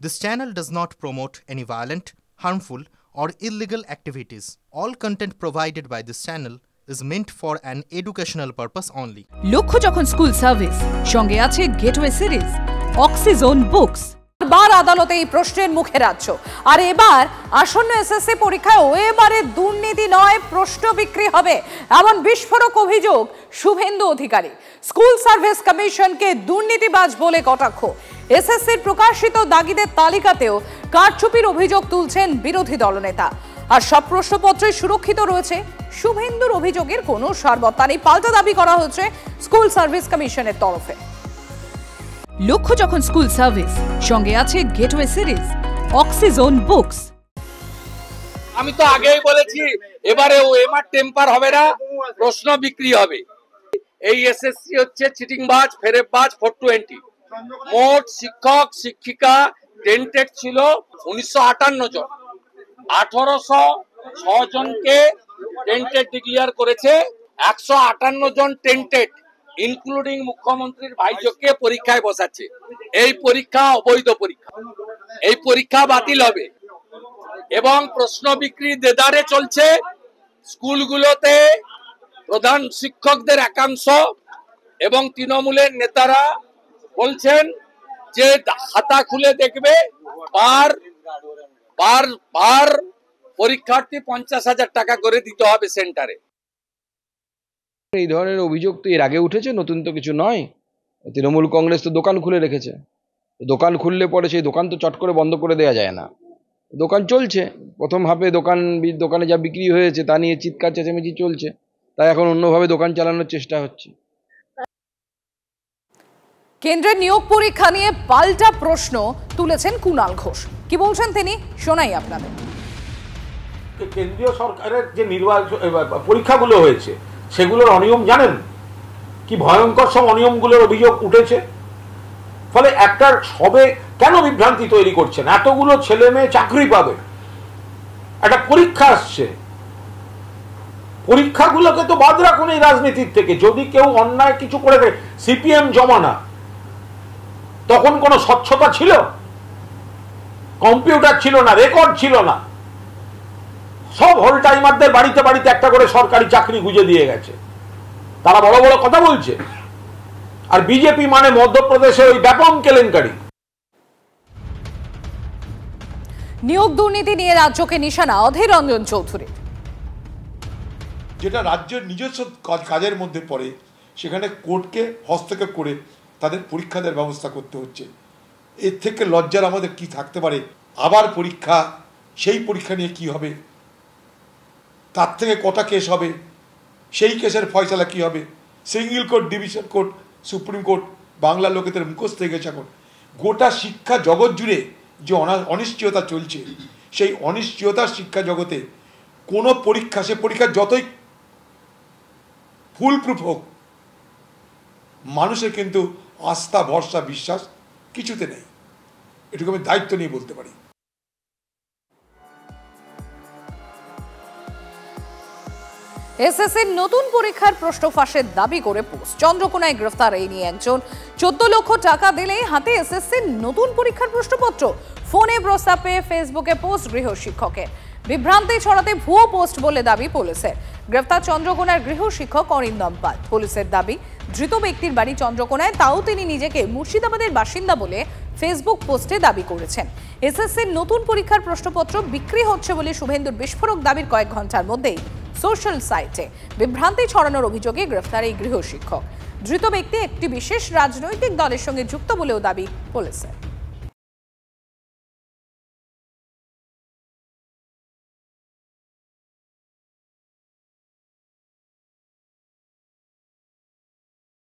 This channel does not promote any violent, harmful, or illegal activities. All content provided by this channel is meant for an educational purpose only. লক্ষ্য যখন school service সঙ্গে আছে gateway series অক্সিজোন books বার আদালতে এই প্রশ্নের মুখে রাজ্য আর এবার আসন্ন এসএসসি পরীক্ষায় এবারে দুর্নীতি নয় প্রশ্ন বিক্রি হবে এমন বিস্ফোরক অভিযোগ শুভেন্দু অধিকারী স্কুল সার্ভিস কমিশনকে দুর্নীতিবাজ বলে কটাক্ষ এসএসসির প্রকাশিত দাগিদের তালিকাতেও কারচুপির অভিযোগ তুলছেন বিরোধী দলনেতা আর সব প্রশ্নপত্রে সুরক্ষিত রয়েছে শুভেন্দুর অভিযোগের কোনো সারবত্তা নেই পাল্টা দাবি করা হচ্ছে স্কুল সার্ভিস কমিশনের তরফে লক্ষ্য যখন স্কুল সার্ভিস সঙ্গে আছে গেটওয়ে সিরিজ অক্সিজোন বুকস আমি তো আগেই বলেছি এবারে ওএমআর টেম্পার হবে না প্রশ্ন বিক্রি হবে এই এসএসসি হচ্ছে চিটিংবাজ ফেরেববাজ 420 মোট শিক্ষক শিক্ষিকা টেন্টেড ছিল 1958 জন 1806 জনকে টেন্টেড ডিক্লেয়ার করেছে 158 জন টেন্টেড ইনক্লুডিং মুখ্যমন্ত্রীর ভাইজোকে পরীক্ষায় বসাচ্ছে এই পরীক্ষা অবৈধ পরীক্ষা এই পরীক্ষা বাতিল হবে এবং প্রশ্ন বিক্রি দেদারে চলছে স্কুলগুলোতে প্রধান শিক্ষকদের একাংশ এবং তৃণমূলের নেতারা বলছেন যে খাতা খুলে দেখবে বার বার বার পরীক্ষার্থী 50,000 টাকা করে দিতে হবে সেন্টারে এই ধরনের অভিযোগ তো এর আগে উঠেছে নতুন তো কিছু নয় তৃণমূল কংগ্রেস তো দোকান খুলে রেখেছে দোকান খুললে পরে সেই দোকান তো চট করে বন্ধ করে দেওয়া যায় না দোকান চলছে প্রথম হাফে দোকানে যা বিক্রি হয়েছে তা নিয়ে চিৎকার চেঁচামেচি চলছে তাই এখন অন্যভাবে দোকান চালানোর চেষ্টা হচ্ছে কেন্দ্রের নিয়োগ পরীক্ষা নিয়ে পাল্টা প্রশ্ন তুলেছেন কুণাল ঘোষ কি বলছেন তিনি শোনাই আপনাদের কেন্দ্রীয় সরকারের যে পরীক্ষাগুলো হয়েছে সেগুলোর অনিয়ম জানেন কি ভয়ঙ্কর সব অনিয়মগুলোর অভিযোগ উঠেছে ফলে একটা সবে কেন বিভ্রান্তি তৈরি করছেন এতগুলো ছেলে মেয়ে চাকরি পাবে একটা পরীক্ষা আসছে পরীক্ষাগুলোকে তো বাদ রাখুন এই রাজনীতির থেকে যদি কেউ অন্যায় কিছু করে থাকে সিপিএম জমানা তখন কোনো স্বচ্ছতা ছিল কম্পিউটার ছিল না রেকর্ড ছিল না সব হোল টাইমারদের বাড়িতে বাড়িতে একটা করে সরকারি চাকরি গুঁজে দিয়ে গেছে তারা বড় বড় কথা বলছে আর বিজেপি মানে মধ্যপ্রদেশে ওই ব্যাপক কেলেঙ্কারি নিয়োগ দুর্নীতি নিয়ে রাজ্যকে নিশানা অধীর রঞ্জন চৌধুরী যেটা রাজ্যের নিজস্ব কাজের মধ্যে পড়ে সেখানে কোর্টকে হস্তক্ষেপ করে তাদের পরীক্ষা দেওয়ার ব্যবস্থা করতে হচ্ছে এর থেকে লজ্জার আমাদের কি থাকতে পারে আবার পরীক্ষা সেই পরীক্ষা নিয়ে কি হবে তার থেকে কটা কেস হবে সেই কেসের ফয়সালা কি হবে single court division court supreme court Bangla লোকেদের মুখস্থ হয়ে গেছে এখন গোটা শিক্ষা জগৎ জুড়ে যে অনিশ্চয়তা চলছে সেই অনিশ্চয়তার শিক্ষা জগতে কোনো পরীক্ষা সে পরীক্ষা যতই ফুল প্রুফ হোক মানুষের কিন্তু আস্থা ভরসা বিশ্বাস কিছুতে নেই এটুকু আমি দায়িত্ব নিয়ে বলতে পারি এসএসসির নতুন পরীক্ষার প্রশ্ন ফাঁসের দাবি করে পোস্ট চন্দ্রকোনায় গ্রেফতার এই নিয়ে একজন 14 লক্ষ টাকা দিলে হাতে এসএসসির নতুন পরীক্ষার প্রশ্নপত্র ফোনে প্রস্তাবে ফেসবুকে পোস্ট গৃহ শিক্ষকের বিভ্রান্তি ছড়াতে ভুয়ো পোস্ট বলে দাবি পুলিশের গ্রেফতার চন্দ্রকোনার গৃহ শিক্ষক অরিন্দম পাল পুলিশের দাবি ধৃত ব্যক্তির বাড়ি চন্দ্রকোনায় তাও তিনি নিজেকে মুর্শিদাবাদের বাসিন্দা বলে ফেসবুক পোস্টে দাবি করেছেন এসএসসির নতুন পরীক্ষার প্রশ্নপত্র বিক্রি হচ্ছে বলে শুভেন্দুর বিস্ফোরক দাবির কয়েক ঘন্টার মধ্যেই সোশ্যাল সাইটে বিভ্রান্তি ছড়ানোর অভিযোগে গ্রেফতার এই গৃহ শিক্ষক ধৃত ব্যক্তি একটি বিশেষ রাজনৈতিক দলের সঙ্গে যুক্ত বলেও দাবি পুলিশের